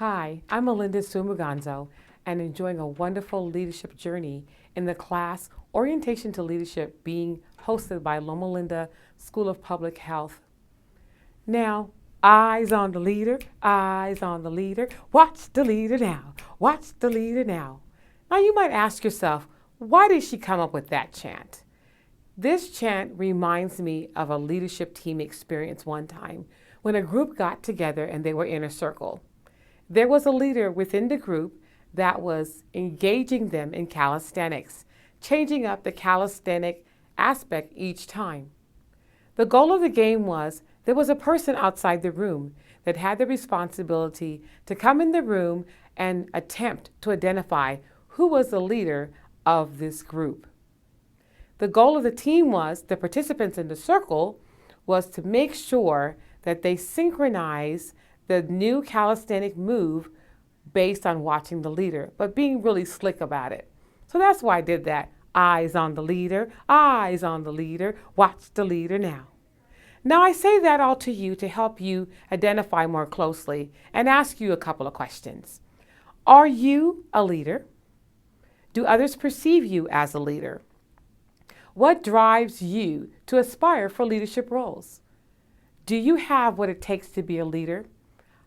Hi, I'm Melinda Sumuganzo and enjoying a wonderful leadership journey in the class Orientation to Leadership being hosted by Loma Linda School of Public Health. Now, eyes on the leader, eyes on the leader, watch the leader now, watch the leader now. Now you might ask yourself, why did she come up with that chant? This chant reminds me of a leadership team experience one time when a group got together and they were in a circle. There was a leader within the group that was engaging them in calisthenics, changing up the calisthenic aspect each time. The goal of the game was there was a person outside the room that had the responsibility to come in the room and attempt to identify who was the leader of this group. The goal of the team was, the participants in the circle, was to make sure that they synchronize the new calisthenic move based on watching the leader, but being really slick about it. So that's why I did that. Eyes on the leader, eyes on the leader, watch the leader now. Now I say that all to you to help you identify more closely and ask you a couple of questions. Are you a leader? Do others perceive you as a leader? What drives you to aspire for leadership roles? Do you have what it takes to be a leader?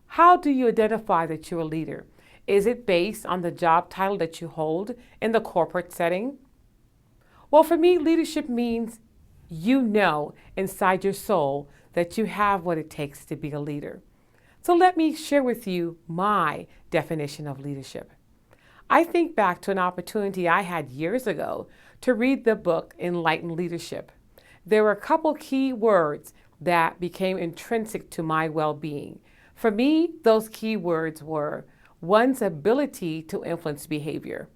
How do you identify that you're a leader? Is it based on the job title that you hold in the corporate setting? Well, for me, leadership means you know inside your soul that you have what it takes to be a leader. So let me share with you my definition of leadership. I think back to an opportunity I had years ago to read the book Enlightened Leadership. There were a couple key words that became intrinsic to my well-being. For me, those key words were one's ability to influence behavior.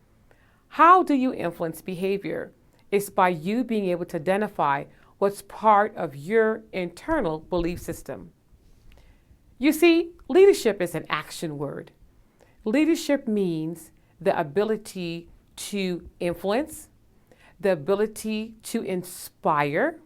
How do you influence behavior? It's by you being able to identify what's part of your internal belief system. You see, leadership is an action word. Leadership means the ability to influence, the ability to inspire,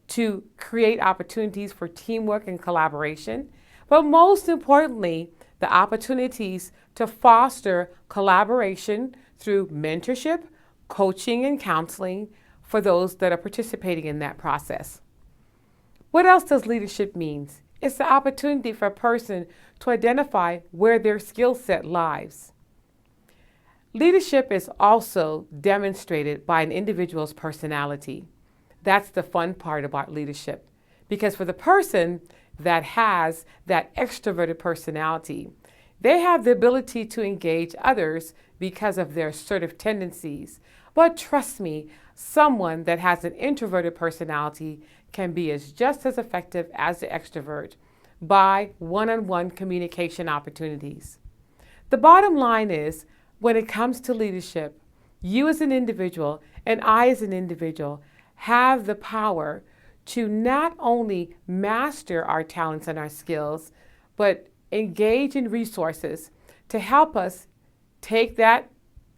to create opportunities for teamwork and collaboration, but most importantly, the opportunities to foster collaboration through mentorship, coaching, and counseling for those that are participating in that process. What else does leadership mean? It's the opportunity for a person to identify where their skill set lies. Leadership is also demonstrated by an individual's personality. That's the fun part about leadership, because for the person that has that extroverted personality, they have the ability to engage others because of their assertive tendencies. But trust me, someone that has an introverted personality can be just as effective as the extrovert by one-on-one communication opportunities. The bottom line is, when it comes to leadership, you as an individual and I as an individual have the power to not only master our talents and our skills, but engage in resources to help us take that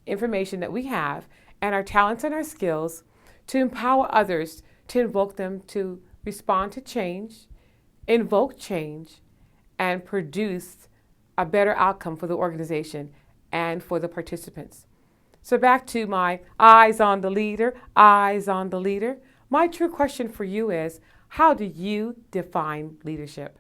information that we have and our talents and our skills to empower others, to invoke them to respond to change, invoke change, and produce a better outcome for the organization and for the participants. So back to my eyes on the leader, eyes on the leader. My true question for you is, how do you define leadership?